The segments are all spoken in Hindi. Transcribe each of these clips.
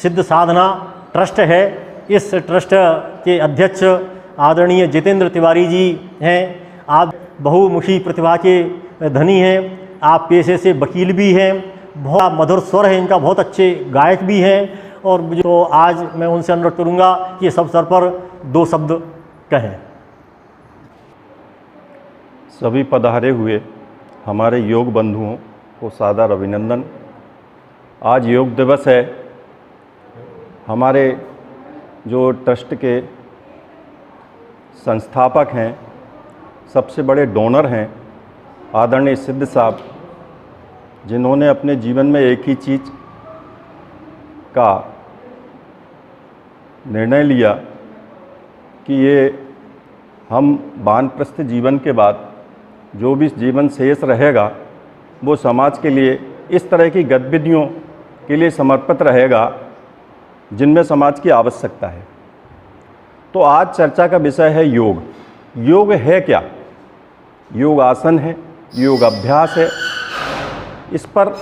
सिद्ध साधना ट्रस्ट है। इस ट्रस्ट के अध्यक्ष आदरणीय जितेंद्र तिवारी जी हैं। आप बहुमुखी प्रतिभा के धनी हैं। आप पेशे से वकील भी हैं। बहुत मधुर स्वर है इनका, बहुत अच्छे गायक भी हैं। और मुझे तो आज मैं उनसे अनुरोध करूंगा कि इस अवसर पर 2 शब्द कहें। सभी पधारे हुए हमारे योग बंधुओं को सादर अभिनंदन। आज योग दिवस है। हमारे जो ट्रस्ट के संस्थापक हैं, सबसे बड़े डोनर हैं आदरणीय सिद्ध साहब, जिन्होंने अपने जीवन में एक ही चीज़ का निर्णय लिया कि ये हम वानप्रस्थ जीवन के बाद जो भी जीवन शेष रहेगा वो समाज के लिए इस तरह की गतिविधियों के लिए समर्पित रहेगा जिनमें समाज की आवश्यकता है। तो आज चर्चा का विषय है योग। योग है क्या? योग आसन है, योग अभ्यास है। इस पर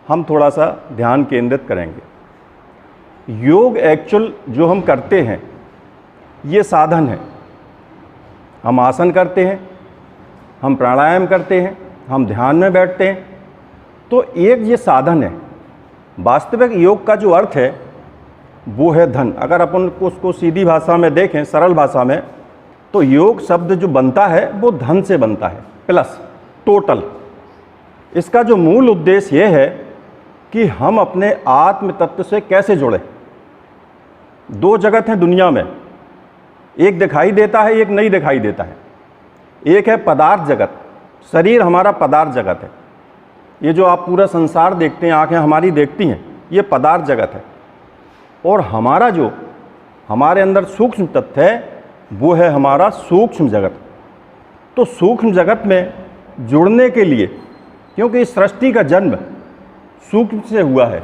हम थोड़ा सा ध्यान केंद्रित करेंगे। योग एक्चुअल जो हम करते हैं ये साधन है। हम आसन करते हैं, हम प्राणायाम करते हैं, हम ध्यान में बैठते हैं, तो एक ये साधन है। वास्तविक योग का जो अर्थ है वो है धन। अगर अपन उसको सीधी भाषा में देखें, सरल भाषा में, तो योग शब्द जो बनता है वो धन से बनता है, प्लस टोटल। इसका जो मूल उद्देश्य ये है कि हम अपने आत्म तत्व से कैसे जुड़े। 2 जगत हैं दुनिया में, एक दिखाई देता है, एक नहीं दिखाई देता है। एक है पदार्थ जगत, शरीर हमारा पदार्थ जगत है। ये जो आप पूरा संसार देखते हैं, आंखें हमारी देखती हैं, ये पदार्थ जगत है। और हमारा जो हमारे अंदर सूक्ष्म तत्व है वो है हमारा सूक्ष्म जगत। तो सूक्ष्म जगत में जुड़ने के लिए, क्योंकि इस सृष्टि का जन्म सूक्ष्म से हुआ है,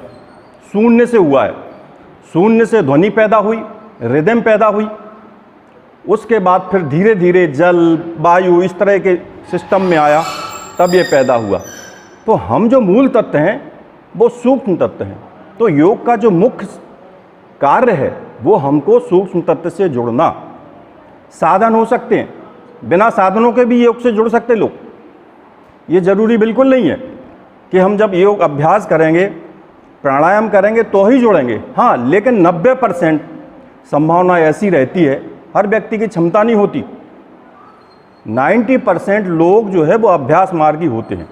शून्य से हुआ है। शून्य से ध्वनि पैदा हुई, रिदम पैदा हुई, उसके बाद फिर धीरे धीरे जल, वायु इस तरह के सिस्टम में आया, तब ये पैदा हुआ। तो हम जो मूल तत्व हैं वो सूक्ष्म तत्व हैं। तो योग का जो मुख्य कार्य है वो हमको सूक्ष्म तत्व से जुड़ना। साधन हो सकते हैं, बिना साधनों के भी योग से जुड़ सकते लोग। ये जरूरी बिल्कुल नहीं है कि हम जब योग अभ्यास करेंगे, प्राणायाम करेंगे तो ही जुड़ेंगे। हाँ, लेकिन 90% संभावना ऐसी रहती है, हर व्यक्ति की क्षमता नहीं होती। 90% लोग जो है वो अभ्यास मार्गी होते हैं,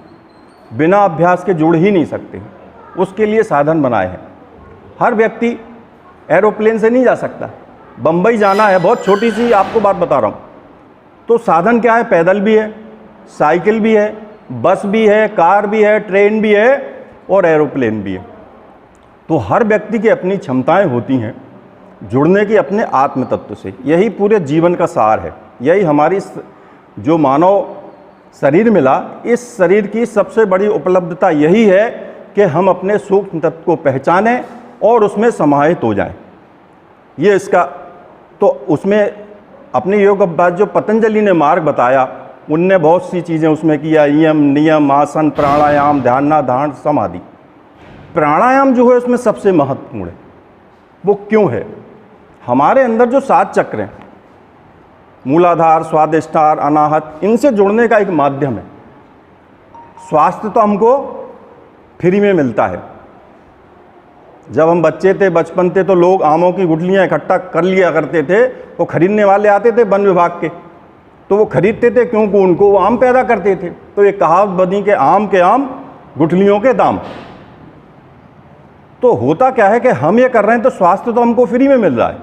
बिना अभ्यास के जुड़ ही नहीं सकते। उसके लिए साधन बनाए हैं। हर व्यक्ति एरोप्लेन से नहीं जा सकता। बम्बई जाना है, बहुत छोटी सी आपको बात बता रहा हूँ, तो साधन क्या है? पैदल भी है, साइकिल भी है, बस भी है, कार भी है, ट्रेन भी है और एरोप्लेन भी है। तो हर व्यक्ति की अपनी क्षमताएं होती हैं जुड़ने की अपने आत्म तत्व से। यही पूरे जीवन का सार है। यही हमारी जो मानव शरीर मिला, इस शरीर की सबसे बड़ी उपलब्धता यही है कि हम अपने सूक्ष्म तत्व को पहचानें और उसमें समाहित हो जाएं। ये इसका तो उसमें अपने योग अभ्यास जो पतंजलि ने मार्ग बताया, उनने बहुत सी चीज़ें उसमें किया, यम, नियम, आसन, प्राणायाम, ध्यान, धारण, समाधि। प्राणायाम जो है उसमें सबसे महत्वपूर्ण है। वो क्यों है? हमारे अंदर जो 7 चक्र हैं, मूलाधार, स्वादिष्ठान, अनाहत, इनसे जुड़ने का एक माध्यम है। स्वास्थ्य तो हमको फ्री में मिलता है। जब हम बच्चे थे, बचपन थे, तो लोग आमों की गुठलियाँ इकट्ठा कर लिया करते थे। वो खरीदने वाले आते थे वन विभाग के, तो वो खरीदते थे क्योंकि उनको वो आम पैदा करते थे। तो ये कहावत बनी के आम गुठलियों के दाम। तो होता क्या है कि हम ये कर रहे हैं तो स्वास्थ्य तो हमको फ्री में मिल रहा है,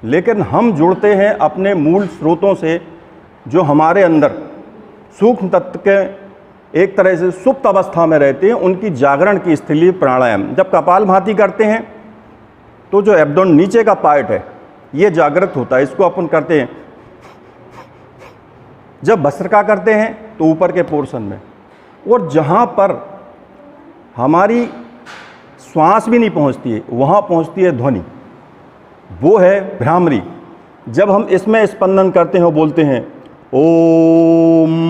लेकिन हम जुड़ते हैं अपने मूल स्रोतों से जो हमारे अंदर सूक्ष्म तत्व के एक तरह से सुप्त अवस्था में रहते हैं। उनकी जागरण की स्थिति प्राणायाम। जब कपालभाति करते हैं तो जो एब्डोमेन नीचे का पार्ट है ये जागृत होता है, इसको अपन करते हैं। जब भस्त्रिका करते हैं तो ऊपर के पोर्शन में, और जहाँ पर हमारी श्वास भी नहीं पहुँचती है वहाँ पहुँचती है ध्वनि, वो है भ्रामरी। जब हम इसमें स्पंदन करते हैं, बोलते हैं ओम।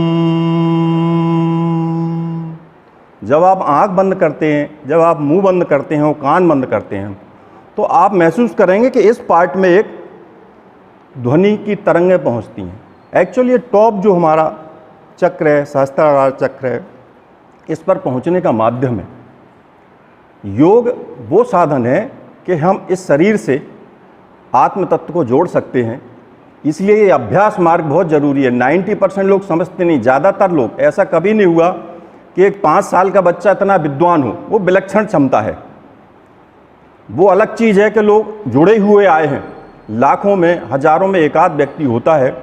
जब आप आँख बंद करते हैं, जब आप मुंह बंद करते हैं और कान बंद करते हैं, तो आप महसूस करेंगे कि इस पार्ट में एक ध्वनि की तरंगें पहुंचती हैं। एक्चुअली ये टॉप जो हमारा चक्र है, सहस्त्रार चक्र है, इस पर पहुंचने का माध्यम है। योग वो साधन है कि हम इस शरीर से आत्म तत्व को जोड़ सकते हैं, इसलिए ये अभ्यास मार्ग बहुत ज़रूरी है। 90% लोग समझते नहीं, ज़्यादातर लोग, ऐसा कभी नहीं हुआ कि एक 5 साल का बच्चा इतना विद्वान हो, वो विलक्षण क्षमता है। वो अलग चीज़ है कि लोग जुड़े हुए आए हैं, लाखों में हजारों में एक आध व्यक्ति होता है।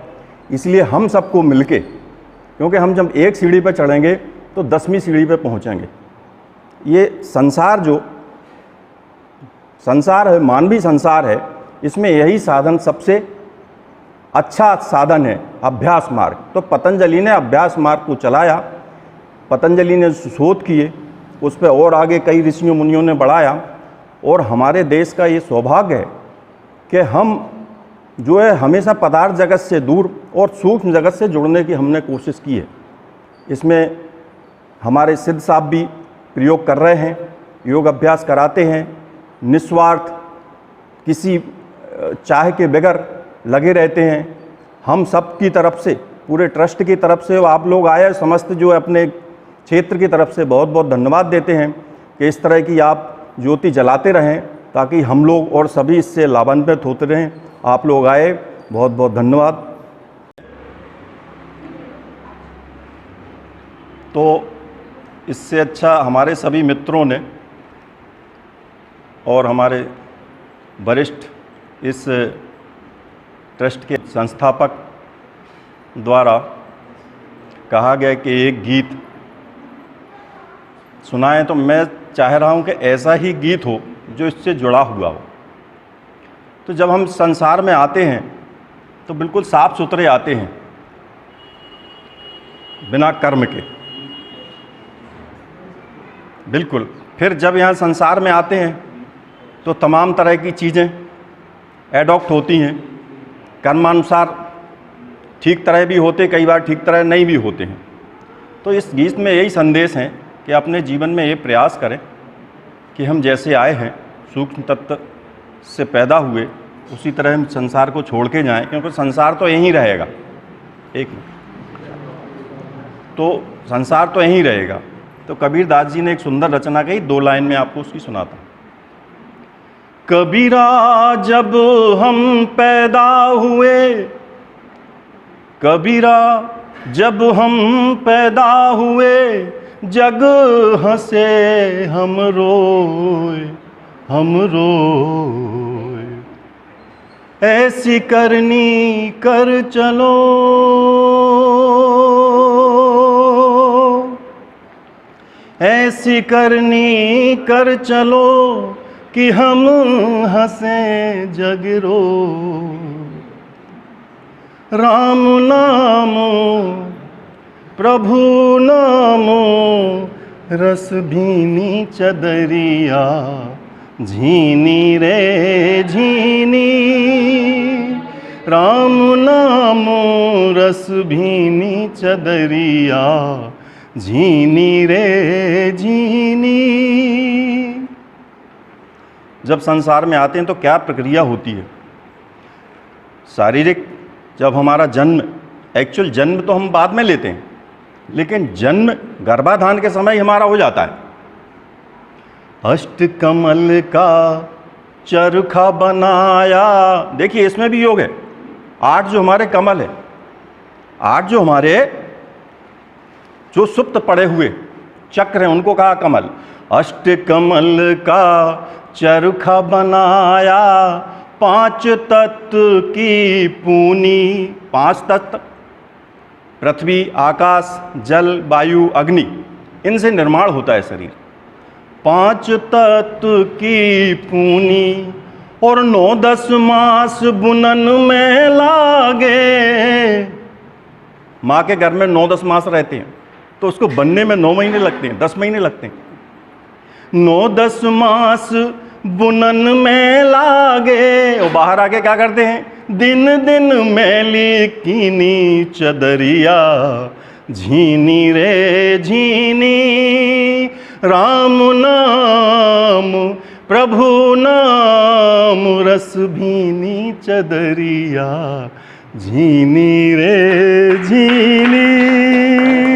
इसलिए हम सबको मिलके, क्योंकि हम जब एक सीढ़ी पर चढ़ेंगे तो 10वीं सीढ़ी पर पहुंचेंगे। ये संसार जो संसार है, मानवीय संसार है, इसमें यही साधन सबसे अच्छा साधन है, अभ्यास मार्ग। तो पतंजलि ने अभ्यास मार्ग को चलाया, पतंजलि ने शोध किए, उस पर और आगे कई ऋषियों मुनियों ने बढ़ाया। और हमारे देश का ये सौभाग्य है कि हम जो है हमेशा पदार्थ जगत से दूर और सूक्ष्म जगत से जुड़ने की हमने कोशिश की है। इसमें हमारे सिद्ध साहब भी प्रयोग कर रहे हैं, योग अभ्यास कराते हैं, निस्वार्थ, किसी चाह के बगैर लगे रहते हैं। हम सब की तरफ से, पूरे ट्रस्ट की तरफ से, आप लोग आए समस्त जो अपने क्षेत्र की तरफ से बहुत बहुत धन्यवाद देते हैं कि इस तरह की आप ज्योति जलाते रहें, ताकि हम लोग और सभी इससे लाभान्वित होते रहें। आप लोग आए, बहुत बहुत धन्यवाद। तो इससे अच्छा हमारे सभी मित्रों ने और हमारे वरिष्ठ इस ट्रस्ट के संस्थापक द्वारा कहा गया कि एक गीत सुनाएं, तो मैं चाह रहा हूं कि ऐसा ही गीत हो जो इससे जुड़ा हुआ हो। तो जब हम संसार में आते हैं तो बिल्कुल साफ सुथरे आते हैं, बिना कर्म के, बिल्कुल। फिर जब यहाँ संसार में आते हैं तो तमाम तरह की चीज़ें एडॉप्ट होती हैं, कर्मानुसार ठीक तरह भी होते, कई बार ठीक तरह नहीं भी होते हैं। तो इस गीत में यही संदेश है कि अपने जीवन में ये प्रयास करें कि हम जैसे आए हैं, सूक्ष्म तत्व से पैदा हुए, उसी तरह हम संसार को छोड़ के जाएं, क्योंकि संसार तो यहीं रहेगा। एक तो संसार तो यहीं रहेगा। तो कबीर दास जी ने एक सुंदर रचना कही, 2 लाइन में आपको उसकी सुनाता हूँ। कबीरा जब हम पैदा हुए, कबीरा जब हम पैदा हुए, जग हंसे हम रोए, हम रोए। ऐसी करनी कर चलो, ऐसी करनी कर चलो कि हम हंसे जग रो। राम नामो प्रभु नामो, रस भीनी चदरिया, झीनी रे झीनी। राम नामो रस भीनी चदरिया, झीनी रे झीनी। जब संसार में आते हैं तो क्या प्रक्रिया होती है? शारीरिक, जब हमारा जन्म, एक्चुअल जन्म तो हम बाद में लेते हैं, लेकिन जन्म गर्भाधान के समय ही हमारा हो जाता है। अष्ट कमल का चरखा बनाया, देखिए इसमें भी योग है। 8 जो हमारे कमल है, 8 जो हमारे जो सुप्त पड़े हुए चक्र हैं, उनको कहा कमल। अष्ट कमल का चरखा बनाया, 5 तत्व की पूनी। 5 तत्व, पृथ्वी, आकाश, जल, वायु, अग्नि, इनसे निर्माण होता है शरीर। 5 तत्व की पूनी, और 9-10 मास बुनन में लागे। माँ के घर में 9-10 मास रहते हैं, तो उसको बनने में 9 महीने लगते हैं, 10 महीने लगते हैं। 9-10 मास बुनन में लागे, और बाहर आके क्या करते हैं? दिन दिन मैली कीनी चदरिया, झीनी रे झीनी। राम नाम प्रभु नाम रस भीनी चदरिया झीनी रे झीनी।